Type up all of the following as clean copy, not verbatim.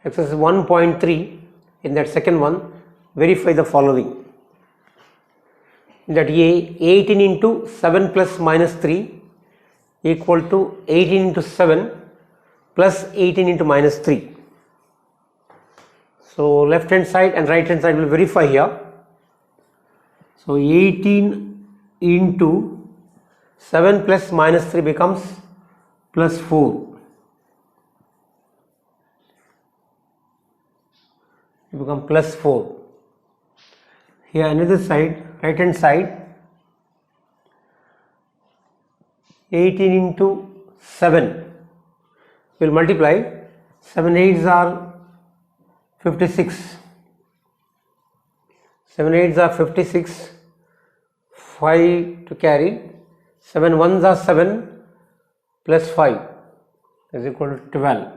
exercise 1.3. In that second one, verify the following. In that 18 into 7 plus minus 3 equal to 18 into 7 plus 18 into minus 3. So left hand side and right hand side will verify here. So 18 into 7 plus minus 3 becomes plus 4. It becomes plus 4. Here another side, right hand side, 18 into 7 will multiply. 7 8s are 56. 7 8s are 56. 5 to carry. 7 1s are 7 plus 5 is equal to 12.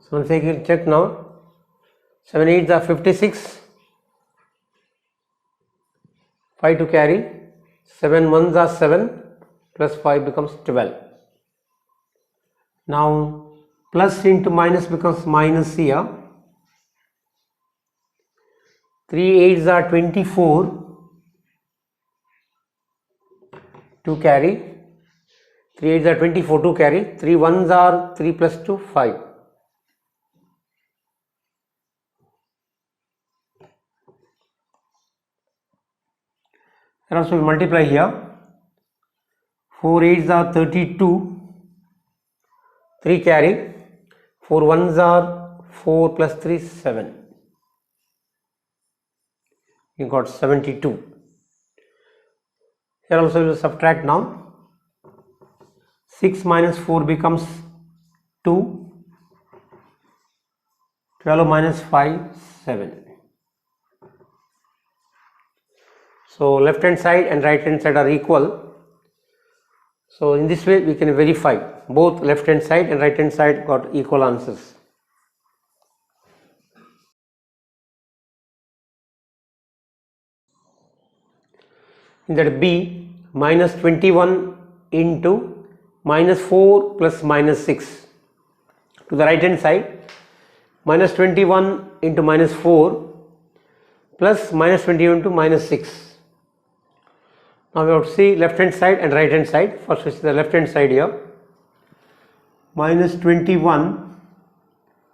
So once again check now. 7 8s are 56. 5 to carry. 7 1s are 7 plus 5 becomes 12. Now plus into minus becomes minus here. 3 8s are 24 to carry. 3 8s are 24 to carry. 3 1s are 3 plus 2 5. And also we multiply here. 4 8s are 32. 3 carry. 4 1s are 4 plus 3 7. You got 72. Here also we will subtract now. 6 minus 4 becomes 2. 12 minus 5 7. So left hand side and right hand side are equal. So in this way we can verify both left hand side and right hand side got equal answers. In that B, minus 21 into minus 4 plus minus 6. To the right hand side, minus 21 into minus 4 plus minus 21 into minus 6. Now we have to see left hand side and right hand side. First we see the left hand side here. Minus 21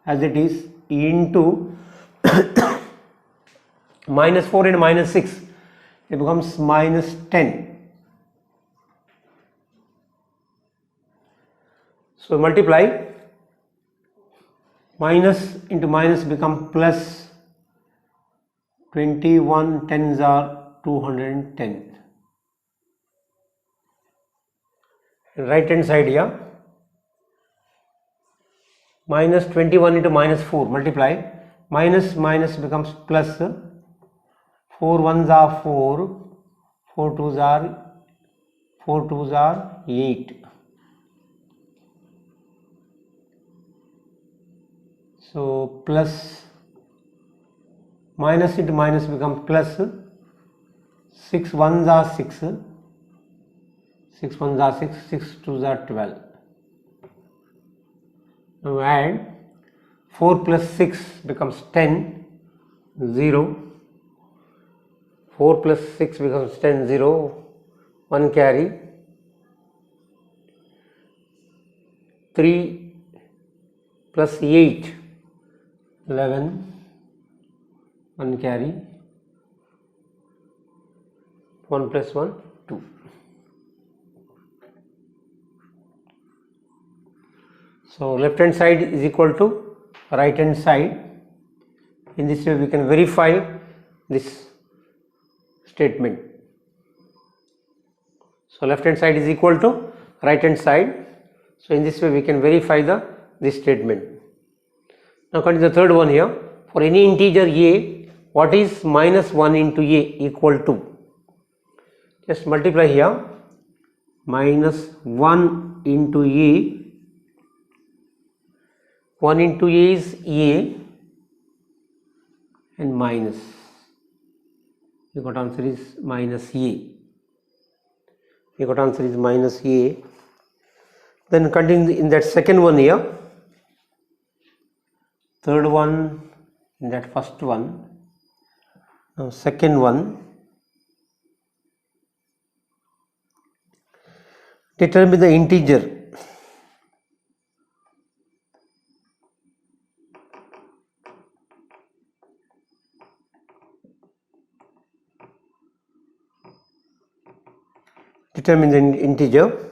as it is into minus 4 and minus 6. It becomes minus 10. So multiply. Minus into minus become plus. 21 tens are 210. Right hand side here, minus 21 into minus 4 multiply, minus minus becomes plus, 4 1s are 4, 4 2s are 8. So plus, minus into minus becomes plus, 6 1s are 6. 6 1s are 6, 6 2s are 12. Now add 4 plus 6 becomes 10, 0. 4 plus 6 becomes 10, 0. 1 carry. 3 plus 8, 11. 1 carry. 1 plus 1, 2. So left hand side is equal to right hand side. In this way we can verify this statement. So left hand side is equal to right hand side. So in this way we can verify this statement. Now come to the third one here. For any integer a, what is minus 1 into a equal to? Just multiply here. Minus 1 into a. 1 into a is a and minus. You got answer is minus a. You got answer is minus a. Then continue in that second one here. third one in that first one. Now second one, determine the integer. Determine the integer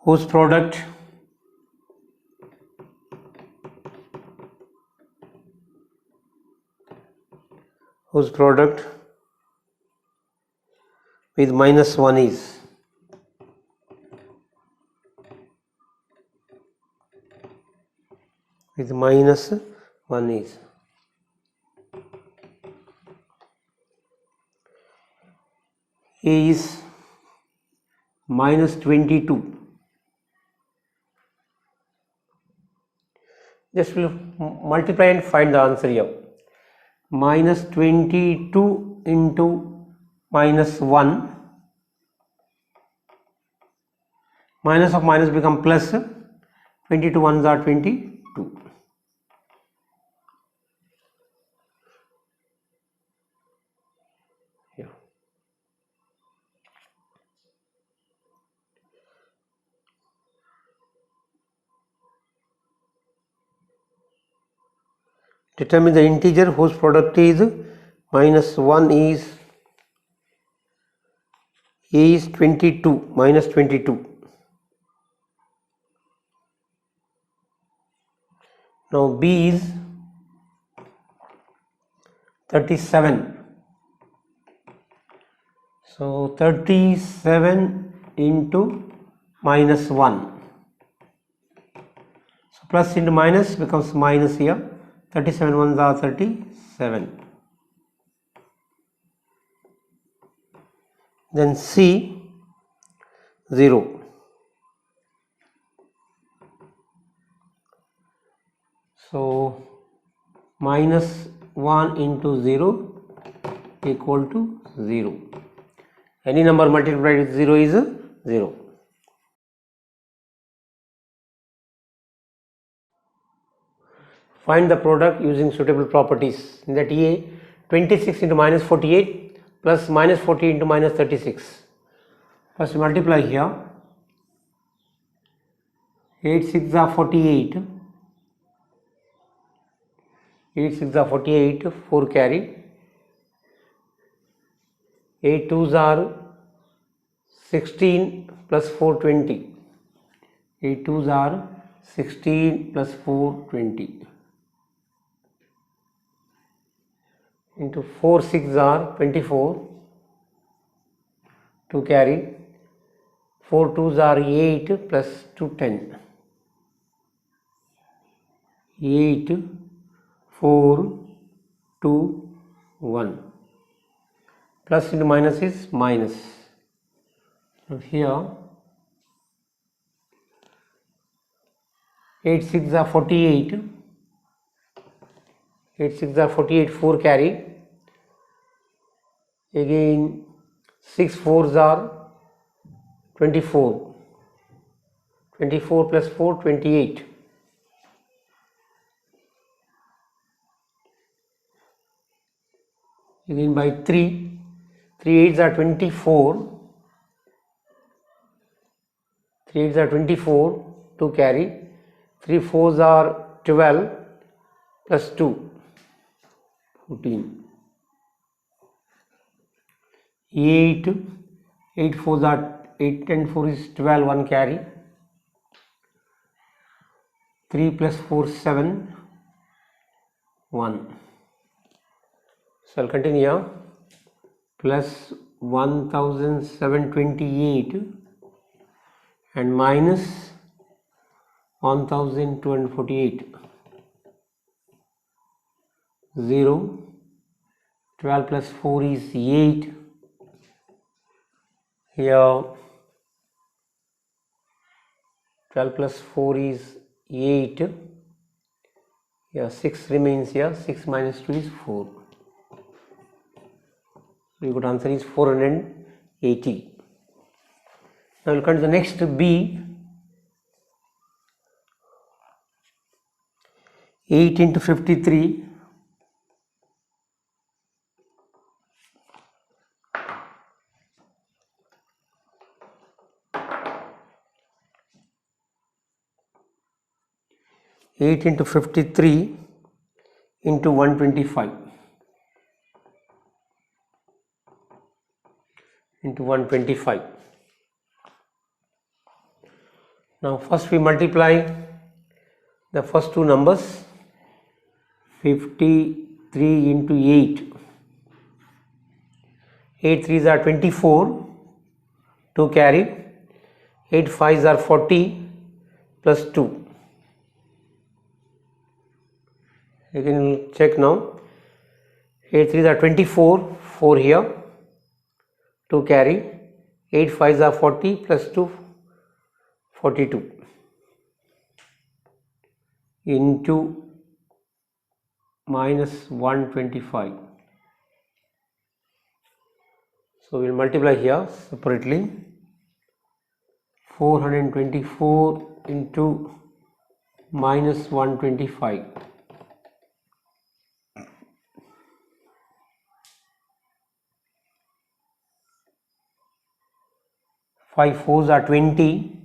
whose product with minus 1 is. With minus 1 is. A is minus 22. Just will multiply and find the answer here. Minus 22 into minus 1. Minus of minus become plus. 22 ones are 22. Yeah. Determine the integer whose product is minus 1 is. A is 22, minus 22. Now B is 37. So 37 into minus 1. So plus into minus becomes minus here. 37 ones are 37. Then C 0. So minus 1 into 0 equal to 0. Any number multiplied with 0 is 0. Find the product using suitable properties. In that A, 26 into minus 48 plus minus 40 into minus 36. First multiply here. 8 6 are 48. 8 6 are 48, 4 carry. 8 2s are 16 plus 4 20. 8 2s are 16 plus 4 20. Into 4 6 are 24. 2 carry. 4 2s are 8 plus 2 10. 8 4 2 1. Plus into minus is minus. So here 8 6 are 48. 8 6 are 48, 4 carry. Again 6 4s are 24. 24 plus 4 28. Again by 3. 3 8s are 24. 3 8s are 24. 2 carry. 3 4s are 12 plus 2 14. 8 8 4s are 8 and 4 is 12, 1 carry. 3 plus 4 7 1. So I'll continue here. Plus 1728 and minus 1248. 0. 12 plus 4 is 8. Here 12 plus 4 is 8. Here 6 remains here. 6 minus 2 is 4. The good answer is 480. Now we'll come to the next B. 8 into 53 8 into 53 into 125 into 125. Now first we multiply the first two numbers. 53 into 8. 8 3s are 24, 2 carry. 8 5s are 40 plus 2. You can check now. 8 3s are 24, 4 here, 2 carry. 8 5s are 40 plus 2, 42 into minus 125. So we will multiply here separately. 424 into minus 125. 5 4s are 20,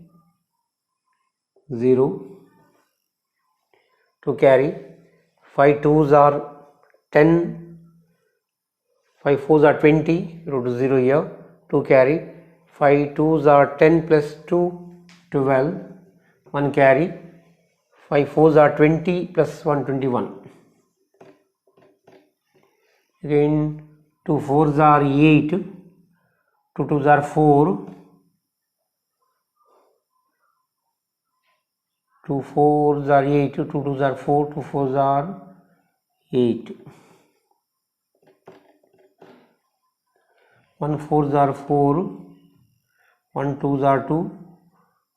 0, to carry. 5 2s are 10, 5 4s are 20, root 0 here, 2 carry. 5 2s are 10 plus 2, 12, 1 carry. 5 4s are 20 plus 121. Again 2 4s are 8, 2 2s are 4, 2 4s are 8, 2 2s are 4, 2 4s are 8. 1 4s are 4, 1 2s are 2,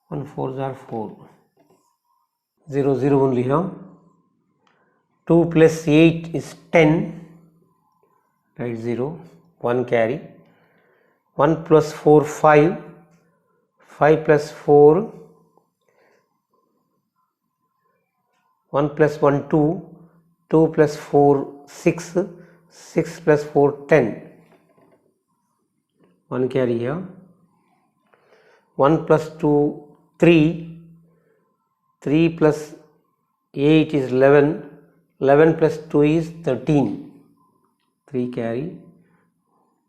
1 4s are 4. 0 0 only here. 2 plus 8 is 10, right, 0, 1 carry. 1 plus 4 5, 5 plus 4, 1 plus 1 2, 2 plus 4 6, 6 plus 4 10, 1 carry here. 1 plus 2 3, 3 plus 8 is 11, 11 plus 2 is 13, 3 carry.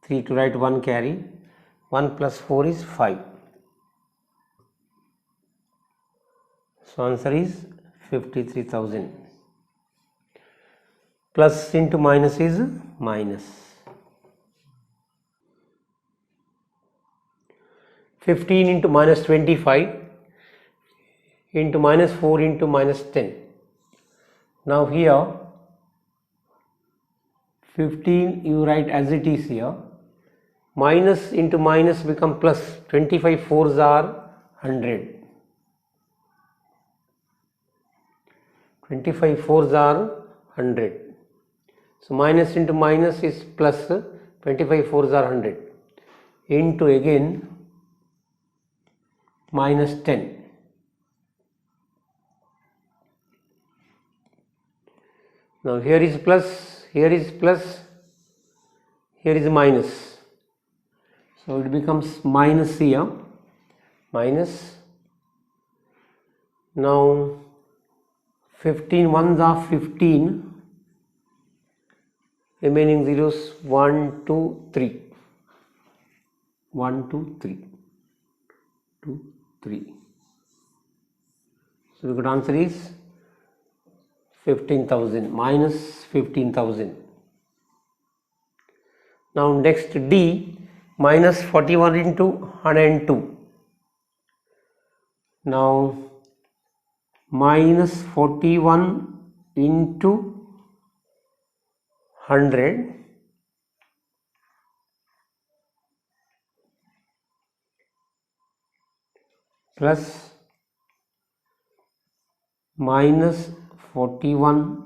3 to write, 1 carry. 1 plus 4 is 5. So answer is 53,000. Plus into minus is minus. 15 into minus 25 into minus 4 into minus 10. Now here 15 you write as it is here. Minus into minus become plus. 25 4s are 100. 25 4s are 100. So minus into minus is plus. 25 4s are 100 into again minus 10. Now here is plus, here is plus, here is minus. So it becomes minus here, minus. Now 15 ones are 15, remaining zeros 1 2 3, 1 2 3, 2 3. So the good answer is 15,000, minus 15,000. Now next D, minus 41 into 102. Now minus 41 into 100 plus minus 41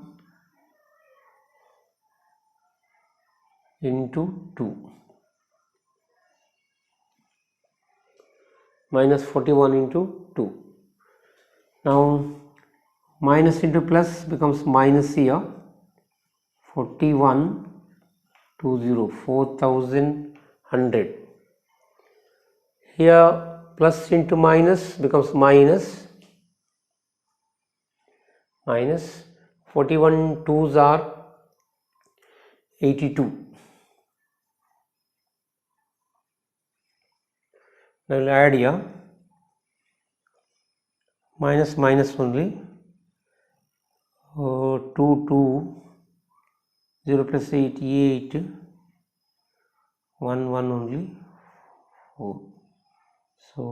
into 2, minus 41 into 2. Now minus into plus becomes minus here, 4120, 4100. Here plus into minus becomes minus 41 2s are 82. Now I will add here minus only, 2 0 plus 88, 1 only 4. So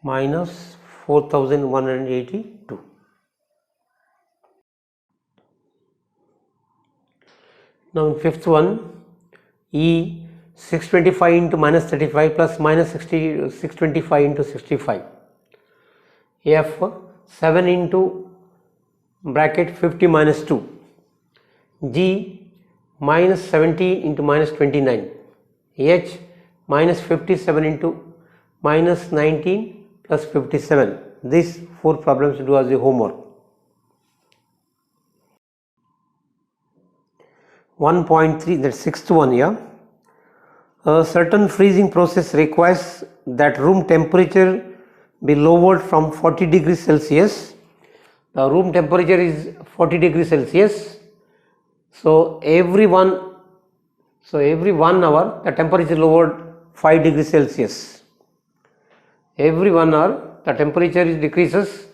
minus 4182. Now in fifth one, E 625 into minus 35 plus minus 625 into 65. F 7 into bracket 50 minus 2. G minus 17 into minus 29. H minus 57 into minus 19 plus 57. These 4 problems to do as a homework. 1.3, that's sixth one here. A certain freezing process requires that room temperature be lowered from 40 degrees Celsius. The room temperature is 40 degrees Celsius. So every 1 hour the temperature is lowered 5 degrees Celsius. Every 1 hour the temperature decreases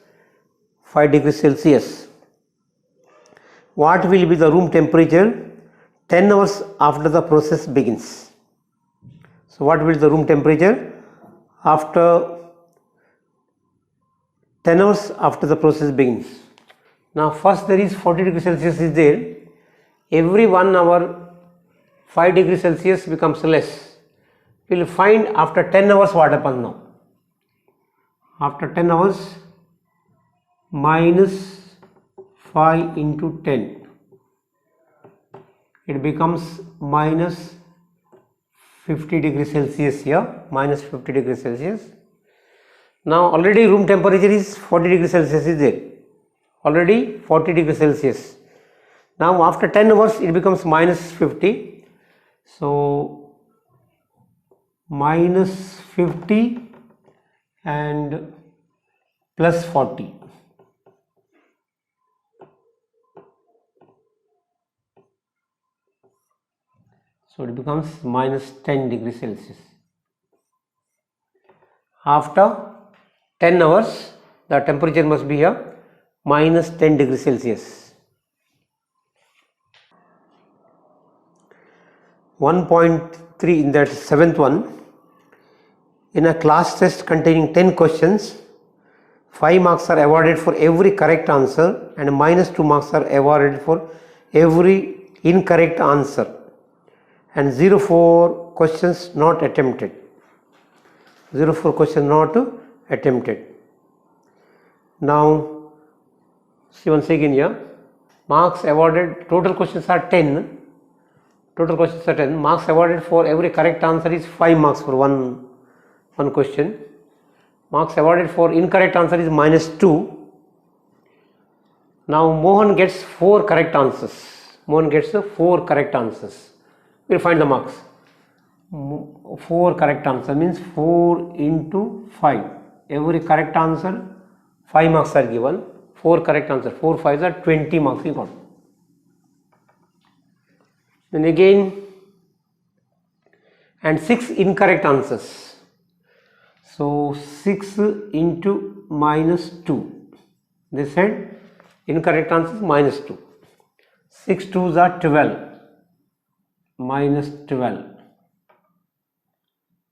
5 degrees Celsius. What will be the room temperature 10 hours after the process begins? So what will be the room temperature after 10 hours after the process begins? Now first there is 40 degrees Celsius is there. Every 1 hour 5 degrees Celsius becomes less. We will find after 10 hours what happens now. After 10 hours minus 5 into 10, it becomes minus 50 degrees Celsius here, minus 50 degrees Celsius. Now already room temperature is 40 degrees Celsius is there, already 40 degrees Celsius. Now after 10 hours it becomes minus 50. So minus 50 and plus 40. So it becomes minus 10 degrees Celsius. After 10 hours the temperature must be here minus 10 degrees Celsius. 1.3 in that seventh one, in a class test containing 10 questions, 5 marks are awarded for every correct answer and minus 2 marks are awarded for every incorrect answer, and 0 for questions not attempted. 0 for question not attempted. Now see once again here, marks awarded, total questions are 10. Total questions are 10. Marks awarded for every correct answer is 5 marks for one question. Marks awarded for incorrect answer is minus 2. Now Mohan gets 4 correct answers. Mohan gets 4 correct answers. We will find the marks. 4 correct answer means 4 into 5. Every correct answer 5 marks are given. 4 correct answer, 4 5s are 20 marks he got. Then again, and 6 incorrect answers. So 6 into minus 2. This side incorrect answers minus 2. 6 2s are 12. Minus 12.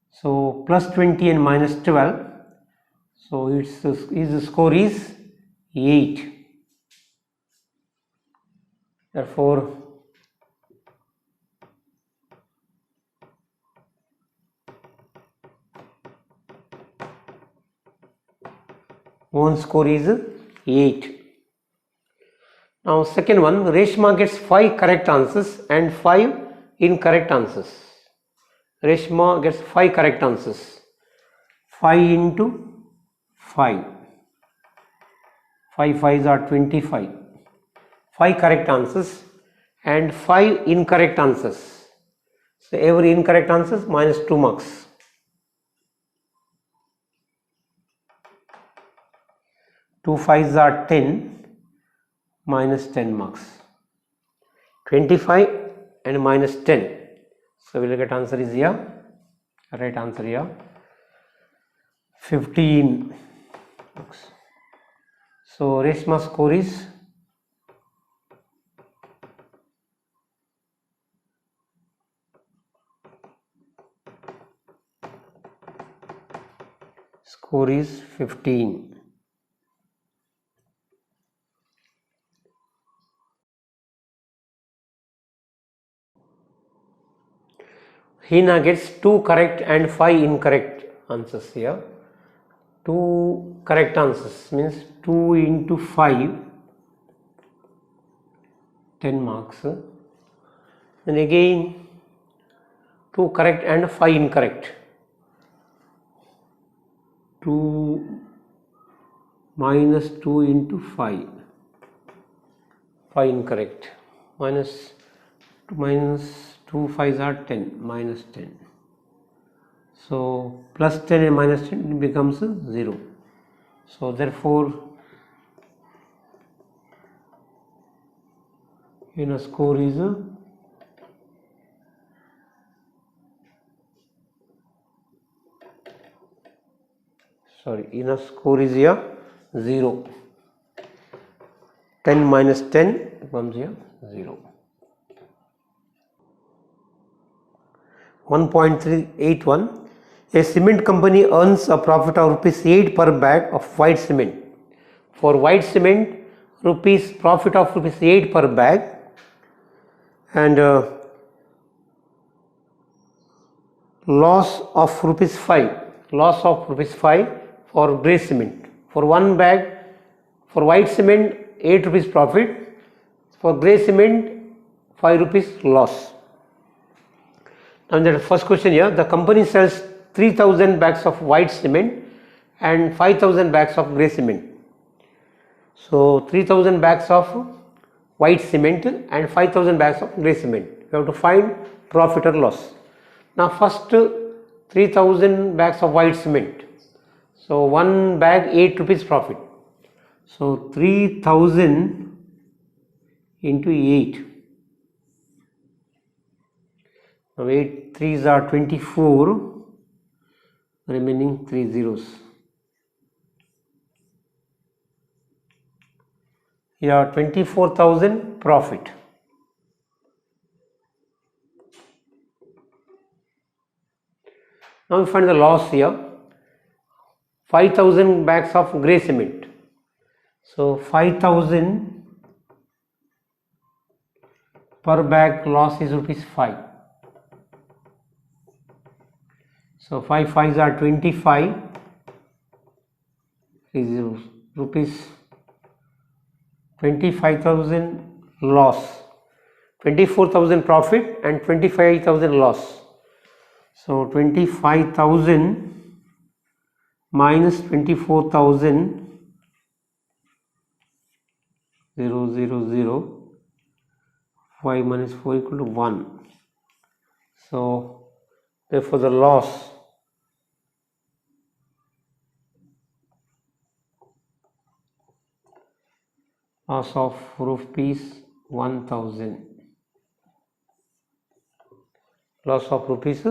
So plus 20 and minus 12. So his score is 8. Therefore one score is 8. Now second one, Reshma gets 5 correct answers and 5 incorrect answers. Reshma gets 5 correct answers. 5 into 5. 5 5s are 25. 5 correct answers and 5 incorrect answers. So every incorrect answer is minus 2 marks. Two 5s are 10, minus 10 marks. 25 and minus 10. So we will get answer is here. Right answer here. 15 marks. So Reshma's score is score is 15. Hina gets 2 correct and 5 incorrect answers here. 2 correct answers means 2 into 5, 10 marks. Then again 2 correct and 5 incorrect. 2 minus 2 into 5, 5 incorrect. Minus 2 5s are 10, minus 10. So plus 10 and minus 10 becomes 0. So therefore score is score is here 0. 10 minus 10 becomes here 0. 1.381. A cement company earns a profit of rupees 8 per bag of white cement. For white cement, profit of rupees 8 per bag, and loss of rupees 5. Loss of rupees 5 for grey cement. For one bag, for white cement 8 rupees profit, for grey cement 5 rupees loss. Now in the first question here, the company sells 3000 bags of white cement and 5000 bags of grey cement. So 3000 bags of white cement and 5000 bags of grey cement. We have to find profit or loss. Now first 3000 bags of white cement. So one bag 8 rupees profit. So 3000 into 8. Now 8 3s are 24, remaining 3 zeros. Here 24,000 profit. Now we find the loss here. 5000 bags of grey cement. So 5000 per bag loss is rupees 5. So 5 5s are 25 is rupees 25,000 loss, 24,000 profit and 25,000 loss. So 25,000 minus 24,000 0 0 0, 5 minus 4 equal to 1. So therefore the loss of rupees 1000. Loss of rupees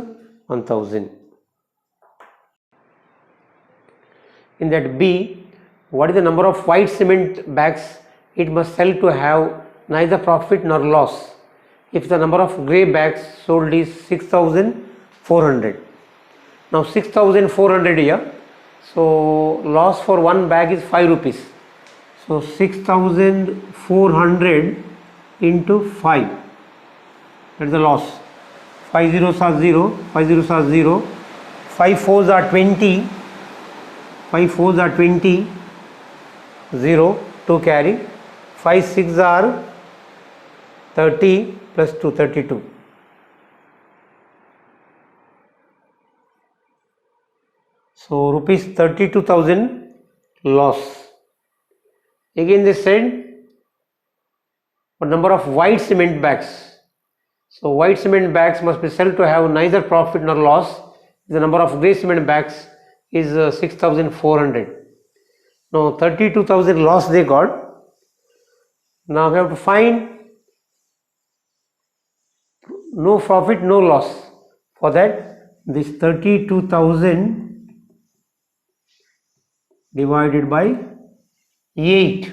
1000. In that B, what is the number of white cement bags it must sell to have neither profit nor loss if the number of grey bags sold is 6400. Now 6400 here, so loss for one bag is 5 rupees. So 6400 into 5, that is the loss. 5 zeros are 0, 5 zeros are 0, 5 fours are 20, 5 fours are 20, 0, 2 carry, 5 6 are 30 plus 2, 32. So rupees 32,000 loss. Again they said what number of white cement bags. So white cement bags must be sold to have neither profit nor loss. The number of grey cement bags is 6,400. Now 32,000 loss they got. Now we have to find no profit, no loss. For that, this 32,000 divided by 8.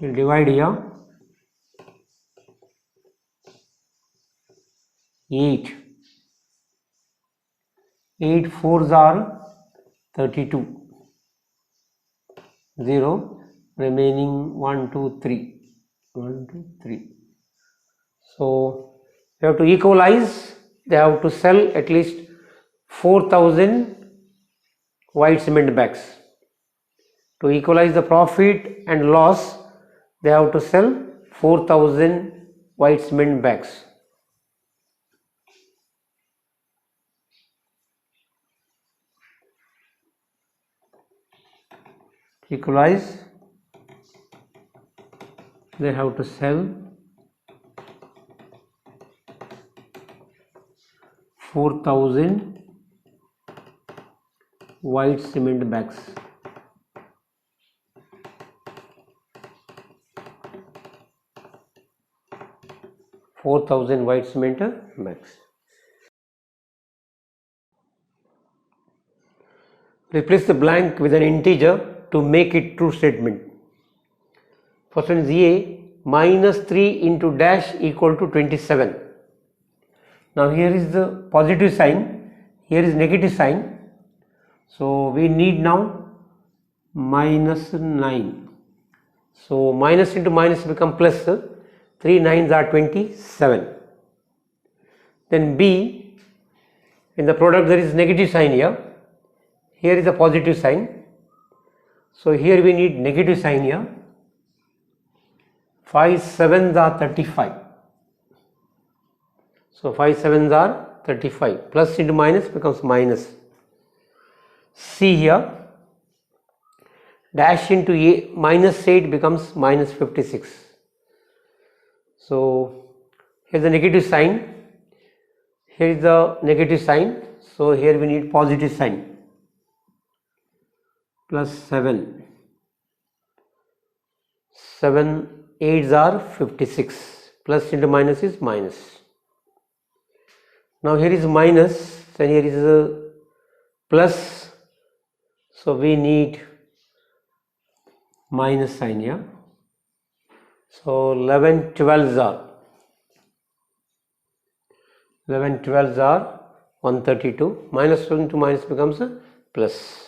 We'll divide here 8. 8 4s are 32. 0 remaining 1 2 3. 1 2 3. So we have to equalize. They have to sell at least 4,000 white cement bags. To equalize the profit and loss, they have to sell 4,000 white cement bags. Equalize, they have to sell 4,000 white cement bags. White cement bags. Replace the blank with an integer to make it true statement. First one is A minus 3 into dash equal to 27. Now here is the positive sign, here is negative sign. So we need now minus 9. So minus into minus become plus. 3 9s are 27. Then B, in the product there is negative sign here. Here is a positive sign. So here we need negative sign here. 5 7s are 35. So 5 7s are 35. Plus into minus becomes minus. C here. Dash into A minus 8 becomes minus 56. So here is the negative sign. Here is the negative sign. So here we need positive sign. Plus 7. 7 8s are 56. Plus into minus is minus. Now here is minus and here is a plus. So we need minus sign here. So 11 12s are 132. Minus into minus becomes a plus.